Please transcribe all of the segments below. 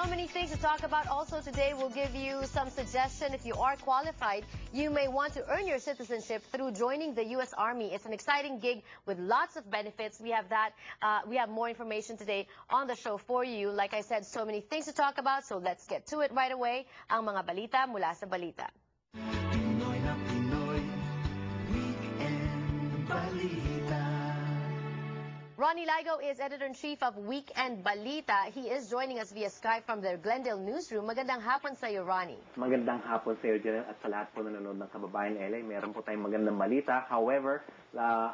So many things to talk about. Also today we'll give you some suggestion. If you are qualified, you may want to earn your citizenship through joining the U.S. Army. It's an exciting gig with lots of benefits. We have that. We have more information today on the show for you. Like I said, so many things to talk about. So let's get to it right away. Ang mga balita mula sa balita. Pinoy na Pinoy, Weekend Balita. Ronnie Ligo is editor-in-chief of Weekend Balita. He is joining us via Skype from their Glendale newsroom. Magandang hapon sa iyo, Ronnie. Magandang hapon sa iyo, Janelle, at sa lahat po nanonood ng Kababayan LA. Meron po tayong magandang balita. However,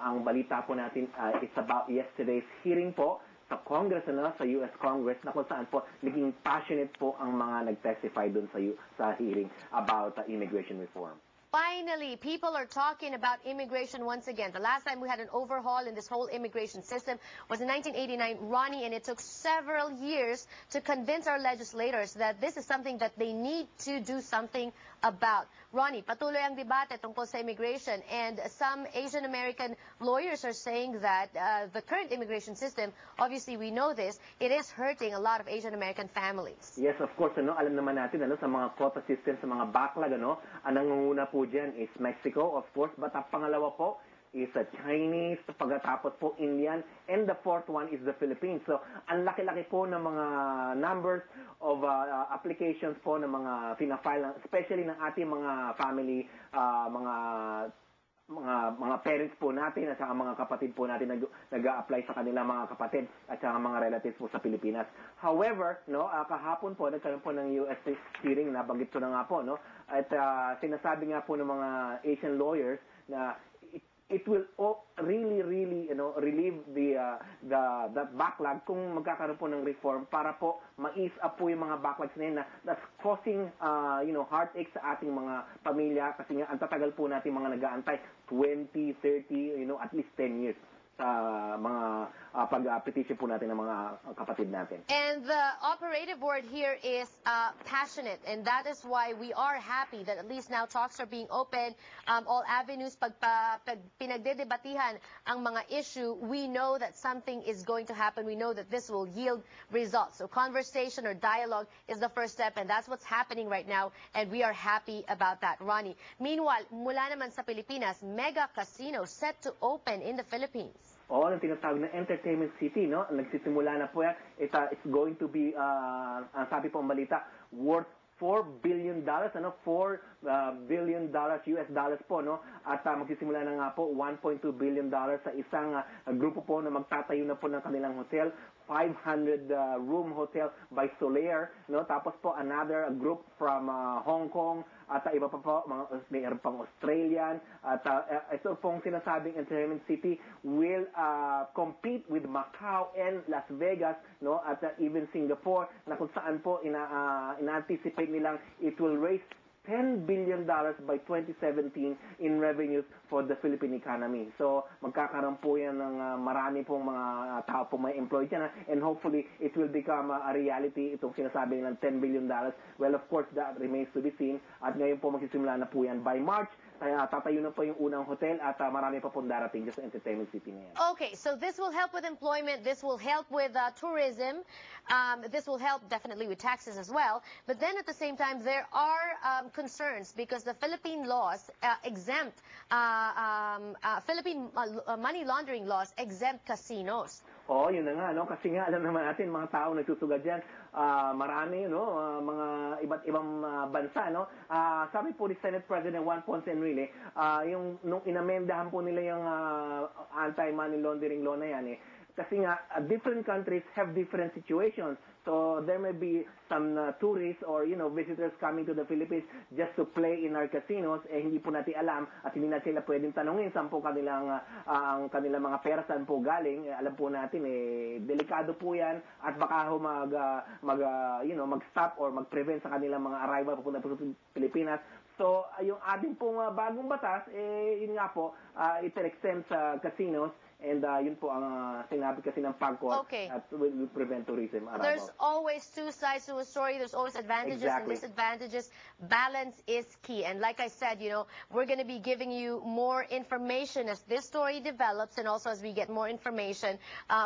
ang balita po natin is about yesterday's hearing po sa Congress, sa US Congress, na kung saan po naging passionate po ang mga nag-testify dun sa hearing about immigration reform. Finally, people are talking about immigration once again. The last time we had an overhaul in this whole immigration system was in 1989, Ronnie, and it took several years to convince our legislators that this is something that they need to do something about. Ronnie, patuloy ang debate tungkol sa immigration, and some Asian American lawyers are saying that the current immigration system, obviously we know this, it is hurting a lot of Asian American families. Yes, of course, alam naman natin sa mga quota system, sa mga backlog, ang nangunguna po dyan is Mexico, of course, but ang pangalawa po is Chinese, pagkatapos po Indian, and the fourth one is the Philippines. So, ang laki-laki po ng mga numbers of applications po ng mga fina-file, especially ng ating mga family, mga parents po natin at saka mga kapatid po natin nag-a-apply sa kanilang mga kapatid at saka mga relatives po sa Pilipinas. However, kahapon po nagkaroon po ng US hearing, nabanggit ko na nga po, at sinasabi nga po ng mga Asian lawyers na it will really relieve the backlog kung magkakaroon po ng reform para po ma-ease up po yung mga backlogs na yun that's causing heartache sa ating mga pamilya kasi nga ang tatagal po natin mga nag-aantay 20, 30, at least 10 years sa mga pag-petition po natin ng mga kapatid natin. And the operative word here is passionate, and that is why we are happy that at least now talks are being opened. All avenues, pag pinagdedebatihan ang mga issue, we know that something is going to happen. We know that this will yield results. So conversation or dialogue is the first step, and that's what's happening right now, and we are happy about that, Ronnie. Meanwhile, mula naman sa Pilipinas, mega casino set to open in the Philippines. Oo, ang tinatawag na Entertainment City, nagsisimula na po yan. It's going to be, ang sabi po ang balita, worth $4 billion, $4 billion US dollars po, at magsisimula na nga po $1.2 billion sa isang grupo po na magtatayo na po ng kanilang hotel, 500 room hotel by Solaire, tapos po another group from Hong Kong, at iba pa po, mayroon pang Australian, at ito pong sinasabing Entertainment City will compete with Macau and Las Vegas, at even Singapore, na kung saan po ina-anticipate nilang it will raise $10 billion by 2017 in revenues for the Philippine economy. So, magkakaroon po yan ng marami pong mga tao po may employed yan, and hopefully it will become a reality, itong sinasabi ng $10 billion. Well, of course, that remains to be seen. At ngayon po magsisimula na po yan by March. Tatayo na po yung unang hotel at marami pa pong darating sa Entertainment City na yan. Okay, so this will help with employment, this will help with tourism, this will help definitely with taxes as well, but then at the same time there are concerns because the Philippine laws exempt, Philippine money laundering laws exempt casinos. Oo, yun na nga, kasi nga alam naman natin, mga tao nagsusugad dyan, marami, mga iba't ibang bansa, sabi po ni Senate President Juan Ponce Enrile, nung inamendahan po nila yung anti-money laundering law na yan, kasi nga, different countries have different situations. So, there may be some tourists or, visitors coming to the Philippines just to play in our casinos, hindi po natin alam at hindi natin sila pwedeng tanungin saan po kanilang mga pera, saan po galing. Alam po natin, delikado po yan at baka mag-stop or mag-prevent sa kanilang mga arrival papunta po sa Pilipinas. So, yung ating pong bagong batas, yun nga po, it exempts sa casinos, And yun po ang sinabi kasi ng PAGCOR Okay. that will prevent tourism arrival. There's always two sides to a story. There's always advantages and Exactly. disadvantages. Balance is key. And like I said, we're going to be giving you more information as this story develops and also as we get more information.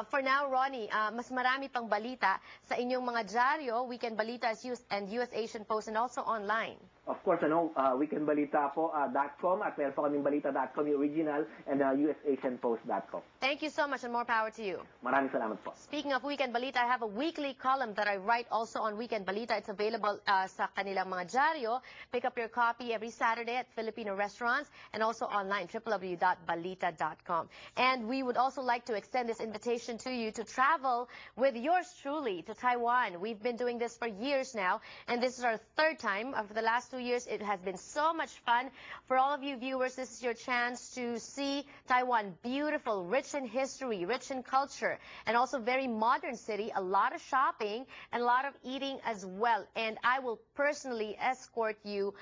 For now, Ronnie, mas marami pang balita sa inyong mga dyaryo, Weekend Balita and US Asian Post, and also online. Of course, weekendbalita.com at meron po kaming balita.com yung original and usasianpost.com. Thank you so much and more power to you. Maraming salamat po. Speaking of Weekend Balita, I have a weekly column that I write also on Weekend Balita. It's available sa kanilang mga dyaryo. Pick up your copy every Saturday at Filipino restaurants and also online, www.balita.com. And we would also like to extend this invitation to you to travel with yours truly to Taiwan. We've been doing this for years now, and this is our third time. For the last 2 years, it has been so much fun. For all of you viewers, this is your chance to see Taiwan, beautiful, rich in history, rich in culture, and also very modern city, a lot of shopping and a lot of eating as well. And I will personally escort you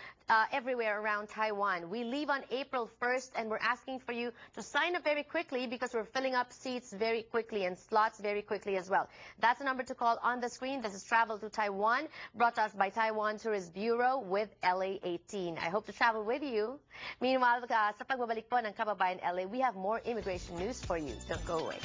everywhere around Taiwan. We leave on April 1st, and we're asking for you to sign up very quickly because we're filling up seats very quickly and slots very quickly as well. That's the number to call on the screen. This is Travel to Taiwan, brought to us by Taiwan Tourist Bureau with LA18. I hope to travel with you. Meanwhile, sa pagbabalik po ng Kababayan LA, we have more immigration news for you. Don't go away.